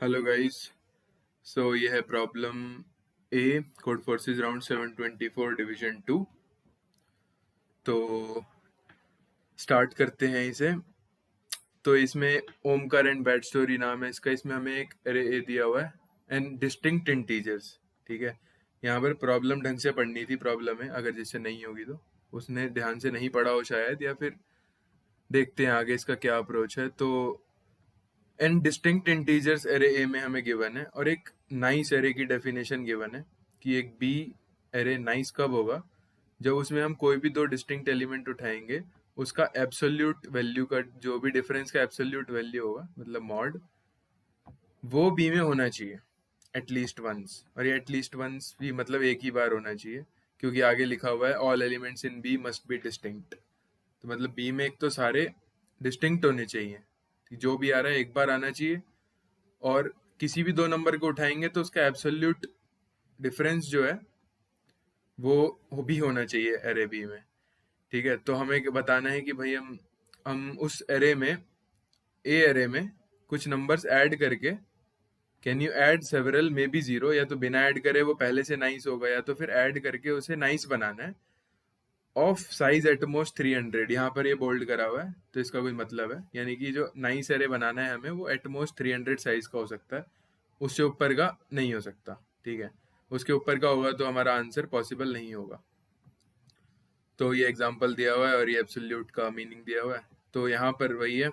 Hello guys. ये है problem ए, code forces round 724 division 2। तो स्टार्ट करते हैं इसे। तो इसमें ओमकार एंड बैड स्टोरी नाम है इसका। इसमें हमें एक अरे ए दिया हुआ है एंड डिस्टिंक्ट इंटीजर्स। ठीक है, यहाँ पर प्रॉब्लम ढंग से पढ़नी थी। प्रॉब्लम है, अगर जिससे नहीं होगी तो उसने ध्यान से नहीं पढ़ा हो शायद, या फिर देखते हैं आगे इसका क्या अप्रोच है। तो and distinct integers array A में हमें गिवन है, और एक नाइस एरे की डेफिनेशन गिवन है कि एक बी एरे नाइस कब होगा, जब उसमें हम कोई भी दो डिस्टिंक्ट एलिमेंट उठाएंगे, उसका एब्सोल्यूट वैल्यू का जो भी डिफरेंस का एब्सोल्यूट वैल्यू होगा, मतलब मॉड, वो बी में होना चाहिए एटलीस्ट वंस। और ये एटलीस्ट वंस भी मतलब एक ही बार होना चाहिए, क्योंकि आगे लिखा हुआ है all elements in B must be distinct. तो मतलब बी में एक तो सारे डिस्टिंक्ट होने चाहिए, जो भी आ रहा है एक बार आना चाहिए, और किसी भी दो नंबर को उठाएंगे तो उसका एब्सोल्यूट डिफरेंस जो है वो भी होना चाहिए एरे बी में। ठीक है, तो हमें बताना है कि भाई हम उस एरे में, ए एरे में कुछ नंबर्स ऐड करके, can you add several may be zero, या तो बिना ऐड करे वो पहले से नाइस होगा, या तो फिर ऐड करके उसे नाइस बनाना है, ऑफ साइज एटमोस्ट 300। यहाँ पर ये बोल्ड करा हुआ है तो इसका कोई मतलब है, यानी कि जो नाइस एरे बनाना है हमें वो एटमोस्ट 300 साइज का हो सकता है, उससे ऊपर का नहीं हो सकता। ठीक है, उसके ऊपर का होगा तो हमारा आंसर पॉसिबल नहीं होगा। तो ये एग्जांपल दिया हुआ है और ये एब्सोल्यूट का मीनिंग दिया हुआ है। तो यहाँ पर वही है।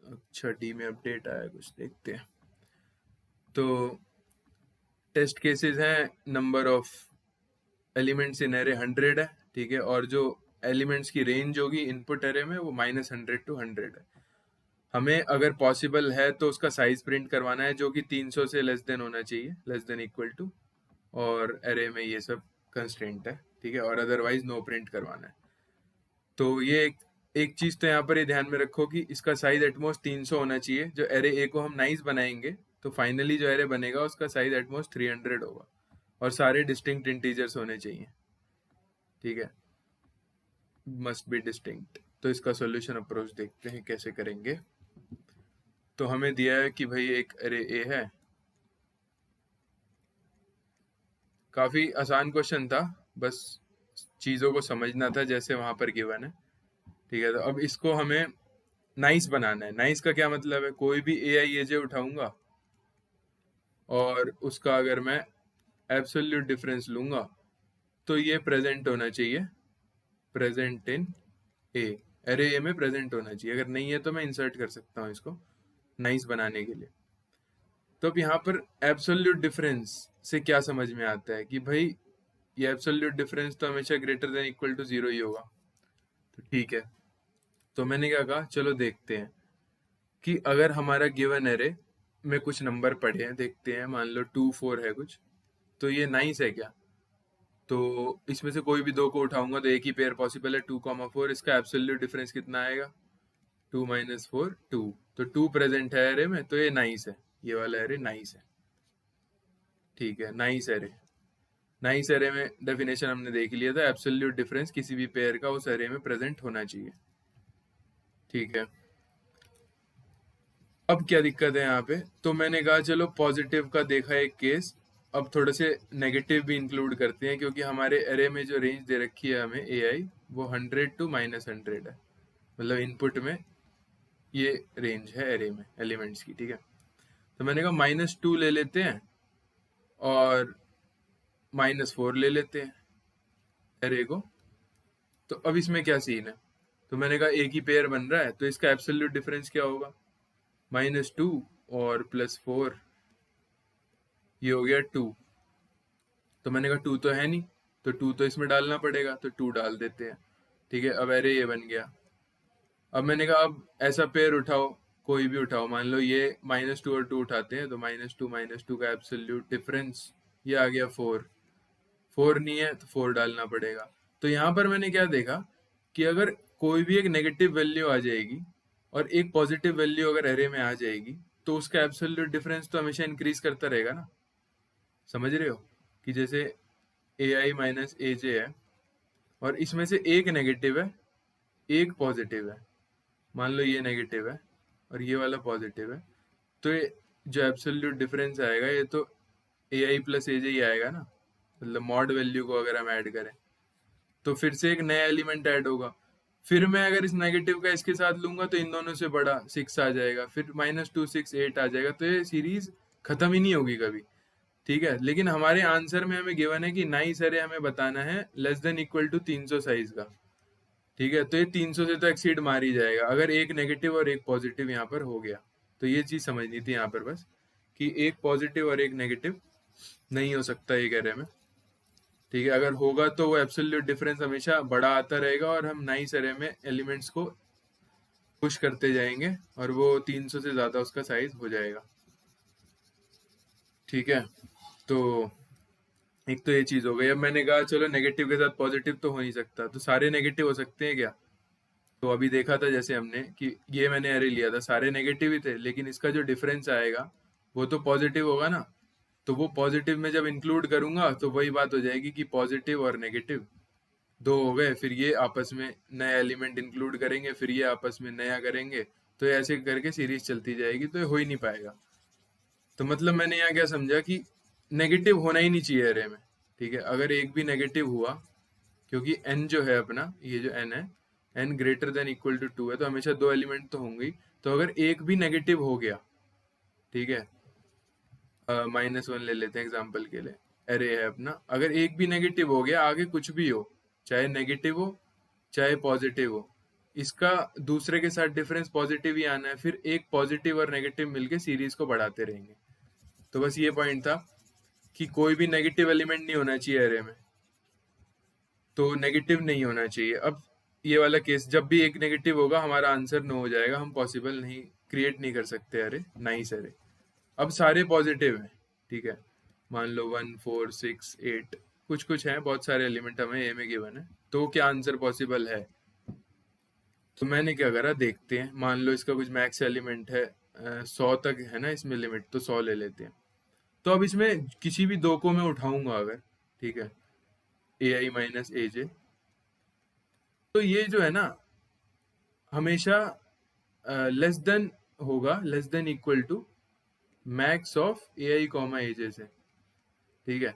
अच्छा, डी में अपडेट आया, कुछ देखते हैं। तो टेस्ट केसेस हैं, number of elements in array 100 है। ठीक है, और जो एलिमेंट्स की रेंज होगी इनपुट एरे में वो -100 to 100 है। हमें अगर पॉसिबल है तो उसका साइज प्रिंट करवाना है, जो कि 300 से लेस देन होना चाहिए, लेस देन इक्वल टू। और एरे में ये सब कंस्ट्रेंट है। ठीक है, और अदरवाइज नो प्रिंट करवाना है। तो ये एक चीज तो यहाँ पर ये ध्यान में रखो कि इसका साइज एटमोस्ट 300 होना चाहिए। जो एरे ए को हम नाइस बनाएंगे तो फाइनली जो एरे बनेगा उसका साइज एटमोस्ट 300 होगा, और सारे डिस्टिंक्ट इंटीजर्स होने चाहिए। ठीक है, मस्ट बी डिस्टिंक्ट। तो इसका सॉल्यूशन अप्रोच देखते हैं कैसे करेंगे। तो हमें दिया है कि भाई एक एरे ए है। काफी आसान क्वेश्चन था, बस चीजों को समझना था जैसे वहां पर गिवन है। ठीक है, तो अब इसको हमें नाइस बनाना है। नाइस का क्या मतलब है, कोई भी ए आई ए जे उठाऊंगा और उसका अगर मैं एब्सोल्यूट डिफरेंस लूंगा तो ये प्रेजेंट होना चाहिए, present in A, array A में प्रेजेंट होना चाहिए। अगर नहीं है तो मैं इंसर्ट कर सकता हूँ इसको नाइस बनाने के लिए। तो अब यहाँ पर एब्सोल्यूट डिफरेंस से क्या समझ में आता है कि भाई ये एब्सोल्यूट डिफरेंस तो हमेशा greater than equal to zero ही होगा। तो ठीक है, तो मैंने क्या कहा, चलो देखते हैं कि अगर हमारा गिवन एरे में कुछ नंबर पड़े हैं, देखते हैं, मान लो 2 4 है कुछ, तो ये नाइस है क्या। तो इसमें से कोई भी दो को उठाऊंगा तो एक ही पेयर पॉसिबल है, 2, 4। इसका एब्सोल्यूट डिफरेंस कितना आएगा, 2 - 4 2। तो 2 प्रेजेंट है एरे में, तो ये नाइस है, ये वाला एरे नाइस है। ठीक है, नाइस एरे। नाइस एरे में डेफिनेशन हमने देख लिया था, एब्सोल्यूट डिफरेंस किसी भी पेयर का उस एरे में प्रेजेंट होना चाहिए। ठीक है, अब क्या दिक्कत है यहाँ पे, तो मैंने कहा चलो पॉजिटिव का देखा एक केस, अब थोड़े से नेगेटिव भी इंक्लूड करते हैं, क्योंकि हमारे एरे में जो रेंज दे रखी है हमें ए आई, वो 100 to -100 है। मतलब इनपुट में ये रेंज है एरे में एलिमेंट्स की। ठीक है, तो मैंने कहा -2 ले लेते हैं और -4 ले लेते हैं एरे को। तो अब इसमें क्या सीन है, तो मैंने कहा एक ही पेयर बन रहा है, तो इसका एब्सोल्यूट डिफरेंस क्या होगा, -2 और +4, ये हो गया 2। तो मैंने कहा 2 तो है नहीं, तो 2 तो इसमें डालना पड़ेगा, तो 2 डाल देते हैं। ठीक है, अब एरे ये बन गया। अब मैंने कहा अब ऐसा पेयर उठाओ, कोई भी उठाओ, मान लो ये -2 और 2 उठाते हैं, तो -2 का एब्सोल्यूट डिफरेंस ये आ गया 4। 4 नहीं है तो 4 डालना पड़ेगा। तो यहाँ पर मैंने क्या देखा कि अगर कोई भी एक नेगेटिव वैल्यू आ जाएगी और एक पॉजिटिव वैल्यू अगर एरे में आ जाएगी, तो उसका एब्सोल्यूट डिफरेंस तो हमेशा इंक्रीज करता रहेगा ना। समझ रहे हो कि जैसे ए आई माइनस ए जे है, और इसमें से एक नेगेटिव है एक पॉजिटिव है। मान लो ये नेगेटिव है और ये वाला पॉजिटिव है, तो ये जो एब्सोल्यूट डिफरेंस आएगा ये तो ए आई प्लस ए जे ही आएगा ना, मतलब मॉड वैल्यू को अगर हम ऐड करें तो फिर से एक नया एलिमेंट ऐड होगा। फिर मैं अगर इस नेगेटिव का इसके साथ लूंगा तो इन दोनों से बड़ा 6 आ जाएगा, फिर -2 6 8 आ जाएगा, तो ये सीरीज खत्म ही नहीं होगी कभी। ठीक है, लेकिन हमारे आंसर में हमें गिवन है कि नाइस अरे हमें बताना है less than equal to 300 size का। ठीक है, तो ये 300 से तो एक्सीड मार ही जाएगा अगर एक नेगेटिव और एक पॉजिटिव यहाँ पर हो गया। तो ये चीज समझनी थी यहाँ पर बस, कि एक पॉजिटिव और एक नेगेटिव नहीं हो सकता एक एरे में। ठीक है, अगर होगा तो वो एब्सोल्यूट डिफरेंस हमेशा बड़ा आता रहेगा और हम नाइस एरे में एलिमेंट्स को पुश करते जाएंगे और वो 300 से ज्यादा उसका साइज हो जाएगा। ठीक है, तो एक तो ये चीज हो गई। अब मैंने कहा चलो नेगेटिव के साथ पॉजिटिव तो हो नहीं सकता, तो सारे नेगेटिव हो सकते हैं क्या? तो अभी देखा था जैसे हमने कि ये मैंने एरे लिया था, सारे नेगेटिव ही थे, लेकिन इसका जो डिफरेंस आएगा वो तो पॉजिटिव होगा ना। तो वो पॉजिटिव में जब इंक्लूड करूंगा तो वही बात हो जाएगी कि पॉजिटिव और नेगेटिव दो हो गए, फिर ये आपस में नया एलिमेंट इंक्लूड करेंगे, फिर ये आपस में नया करेंगे, तो ऐसे करके सीरीज चलती जाएगी, तो ये हो ही नहीं पाएगा। तो मतलब मैंने यहाँ क्या समझा कि नेगेटिव होना ही नहीं चाहिए एरे में। ठीक है, अगर एक भी नेगेटिव हुआ, क्योंकि n जो है अपना, ये जो n है, n greater than equal to 2 है, तो हमेशा दो एलिमेंट तो होंगे ही। तो अगर एक भी नेगेटिव हो गया, ठीक है, -1 ले लेते हैं एग्जांपल के लिए, एरे है अपना, अगर एक भी नेगेटिव हो गया, आगे कुछ भी हो, चाहे नेगेटिव हो चाहे पॉजिटिव हो, इसका दूसरे के साथ डिफरेंस पॉजिटिव ही आना है, फिर एक पॉजिटिव और नेगेटिव मिलके सीरीज को बढ़ाते रहेंगे। तो बस ये पॉइंट था कि कोई भी नेगेटिव एलिमेंट नहीं होना चाहिए एरे में, तो नेगेटिव नहीं होना चाहिए। अब ये वाला केस, जब भी एक नेगेटिव होगा हमारा आंसर नो हो जाएगा, हम पॉसिबल नहीं, क्रिएट नहीं कर सकते अरे नाइस अरे। अब सारे पॉजिटिव हैं, ठीक है, मान लो 1 4 6 8 कुछ कुछ हैं, बहुत सारे एलिमेंट हमें ए में गिवन है, तो क्या आंसर पॉसिबल है? तो मैंने क्या करा, देखते हैं। मान लो इसका कुछ मैक्स एलिमेंट है 100 तक है ना इसमें लिमिट, तो 100 ले लेते हैं। तो अब इसमें किसी भी दो को मैं उठाऊंगा अगर, ठीक है, ए आई माइनस ए जे, तो ये जो है ना हमेशा लेस देन होगा, less than equal to max of a i comma a j से। ठीक है,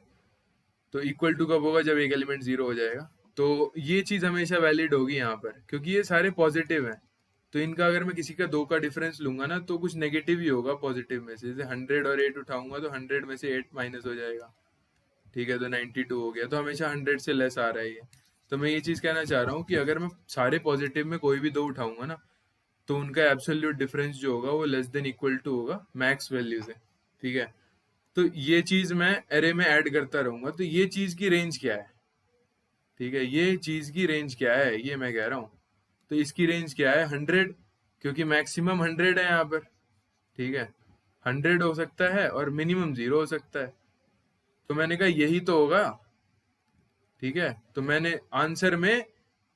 तो इक्वल टू कब होगा? जब एक एलिमेंट जीरो हो जाएगा। तो ये चीज हमेशा वैलिड होगी यहाँ पर, क्योंकि ये सारे पॉजिटिव हैं। तो इनका अगर मैं किसी का दो का डिफरेंस लूंगा ना, तो कुछ नेगेटिव ही होगा पॉजिटिव में से। जैसे 100 और 8 उठाऊंगा तो 100 में से 8 माइनस हो जाएगा, ठीक है, तो 92 हो गया। तो हमेशा 100 से लेस आ रहा है ये। तो मैं ये चीज कहना चाह रहा हूँ कि अगर मैं सारे पॉजिटिव में कोई भी दो उठाऊंगा ना, तो उनका एब्सोल्यूट डिफरेंस जो होगा वो लेस देन इक्वल टू होगा मैक्स वैल्यू से। ठीक है, तो ये चीज मैं एरे में ऐड करता रहूंगा। तो ये चीज की रेंज क्या है? ठीक है, ये चीज की रेंज क्या है ये मैं कह रहा हूँ। तो इसकी रेंज क्या है? 100, क्योंकि मैक्सिमम 100 है यहाँ पर। ठीक है, 100 हो सकता है और मिनिमम 0 हो सकता है। तो मैंने कहा यही तो होगा। ठीक है, तो मैंने आंसर में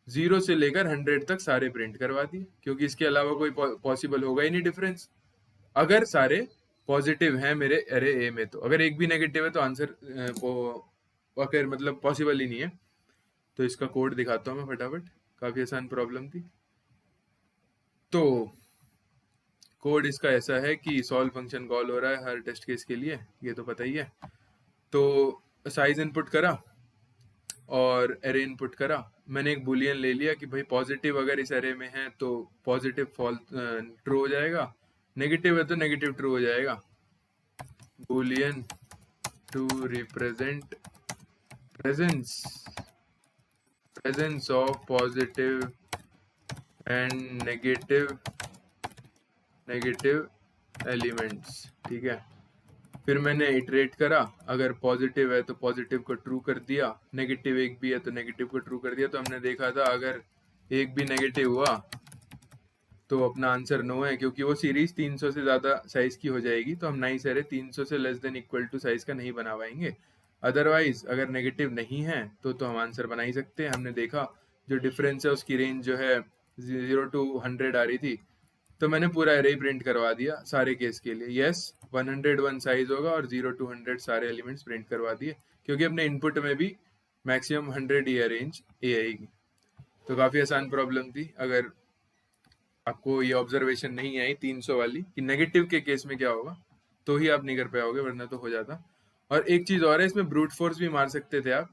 0 से लेकर 100 तक सारे प्रिंट करवा दिए, क्योंकि इसके अलावा कोई पॉसिबल होगा ही नहीं डिफरेंस, अगर सारे पॉजिटिव हैं मेरे एरे ए में। तो अगर एक भी नेगेटिव है तो आंसर अगर मतलब पॉसिबल ही नहीं है। तो इसका कोड दिखाता हूँ मैं फटाफट, काफी आसान प्रॉब्लम थी। तो कोड इसका ऐसा है कि सॉल्व फंक्शन कॉल हो रहा है हर टेस्ट केस के लिए, ये तो पता ही है। तो साइज इनपुट करा और एरे इनपुट करा। मैंने एक बुलियन ले लिया कि भाई पॉजिटिव अगर इस एरे में है तो पॉजिटिव फॉल्स ट्रू हो जाएगा, नेगेटिव है तो नेगेटिव ट्रू हो जाएगा। Boolean to represent presence of positive and negative elements। ठीक है, फिर मैंने इटरेट करा, अगर पॉजिटिव है तो पॉजिटिव को ट्रू कर दिया, नेगेटिव एक भी है तो नेगेटिव को ट्रू कर दिया। तो हमने देखा था अगर एक भी नेगेटिव हुआ तो अपना आंसर नो है, क्योंकि वो सीरीज 300 से ज्यादा साइज की हो जाएगी, तो हम नाइस एरे 300 से less than equal to size का नहीं बना पाएंगे। अदरवाइज अगर नेगेटिव नहीं है तो हम आंसर बना ही सकते हैं। हमने देखा जो डिफरेंस है उसकी रेंज जो है 0 to 100 आ रही थी, तो मैंने पूरा एरे प्रिंट करवा दिया सारे केस के लिए। यस, 101 साइज होगा और 0 to 100 सारे एलिमेंट्स प्रिंट करवा दिए, क्योंकि अपने इनपुट में भी मैक्सिमम 100 ही है रेंज ए आई की। तो काफी आसान प्रॉब्लम थी। अगर आपको ये ऑब्जर्वेशन नहीं आई 300 वाली कि नेगेटिव के केस में क्या होगा, तो ही आप नहीं कर पाओगे, वरना तो हो जाता। और एक चीज और है, इसमें ब्रूट फोर्स भी मार सकते थे आप,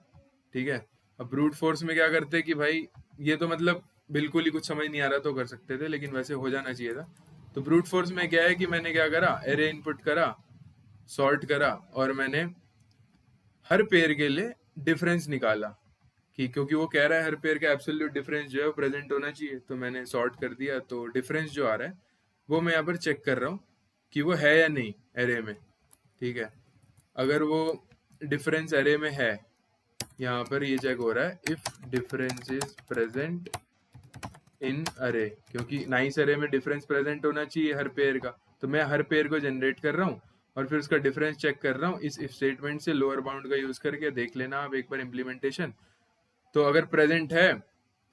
ठीक है। अब ब्रूट फोर्स में क्या करते कि भाई ये तो मतलब बिल्कुल ही कुछ समझ नहीं आ रहा तो कर सकते थे, लेकिन वैसे हो जाना चाहिए था। तो ब्रूट फोर्स में क्या है कि मैंने क्या करा, एरे इनपुट करा, सॉर्ट करा, और मैंने हर पेयर के लिए डिफरेंस निकाला कि क्योंकि वो कह रहा है हर पेयर का एब्सोल्यूट डिफरेंस जो है वो प्रेजेंट होना चाहिए, तो मैंने सॉर्ट कर दिया। तो डिफरेंस जो आ रहा है वो मैं यहाँ पर चेक कर रहा हूँ कि वो है या नहीं एरे में, ठीक है। अगर वो डिफरेंस एरे में है, यहाँ पर ये चेक हो रहा है if difference is present in अरे, क्योंकि नाइस अरे में डिफरेंस प्रेजेंट होना चाहिए हर पेयर का, तो मैं हर पेयर को जनरेट कर रहा हूँ और फिर उसका डिफरेंस चेक कर रहा हूँ इस इफ स्टेटमेंट से, लोअर बाउंड का यूज करके। देख लेना आप एक बार इम्प्लीमेंटेशन। तो अगर प्रेजेंट है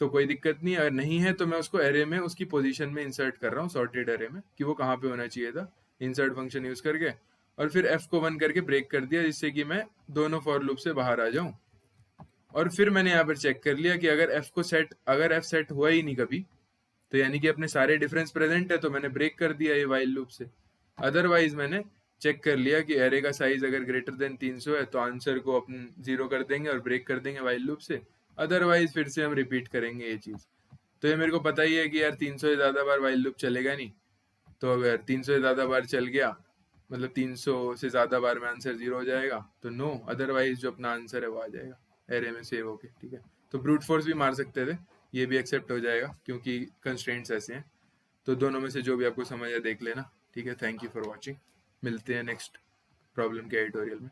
तो कोई दिक्कत नहीं, अगर नहीं है तो मैं उसको एरे में उसकी पोजीशन में इंसर्ट कर रहा हूँ, सॉर्टेड एरे में, कि वो कहाँ पे होना चाहिए था, इंसर्ट फंक्शन यूज करके। और फिर एफ को 1 करके ब्रेक कर दिया, जिससे कि मैं दोनों फॉर लूप से बाहर आ जाऊं। और फिर मैंने यहाँ पर चेक कर लिया कि अगर एफ सेट हुआ ही नहीं कभी, तो यानी कि अपने सारे डिफरेंस प्रेजेंट है, तो मैंने ब्रेक कर दिया ये वाइल लूप से। अदरवाइज मैंने चेक कर लिया कि एरे का साइज अगर ग्रेटर देन 300 है तो आंसर को अपन 0 कर देंगे और ब्रेक कर देंगे वाइल लूप से। अदरवाइज फिर से हम रिपीट करेंगे ये चीज। तो ये मेरे को पता ही है कि यार 300 से ज्यादा बार वाइल लूप चलेगा नहीं। तो अगर 300 से ज्यादा बार चल गया, मतलब 300 से ज्यादा बार में आंसर 0 हो जाएगा, तो नो, अदरवाइज जो अपना आंसर है वो आ जाएगा एरे में सेव होके, ठीक है। तो ब्रूट फोर्स भी मार सकते थे, ये भी एक्सेप्ट हो जाएगा क्योंकि कंस्ट्रेंट्स ऐसे हैं। तो दोनों में से जो भी आपको समझ है देख लेना, ठीक है। थैंक यू फॉर वॉचिंग, मिलते हैं नेक्स्ट प्रॉब्लम के एडिटोरियल में।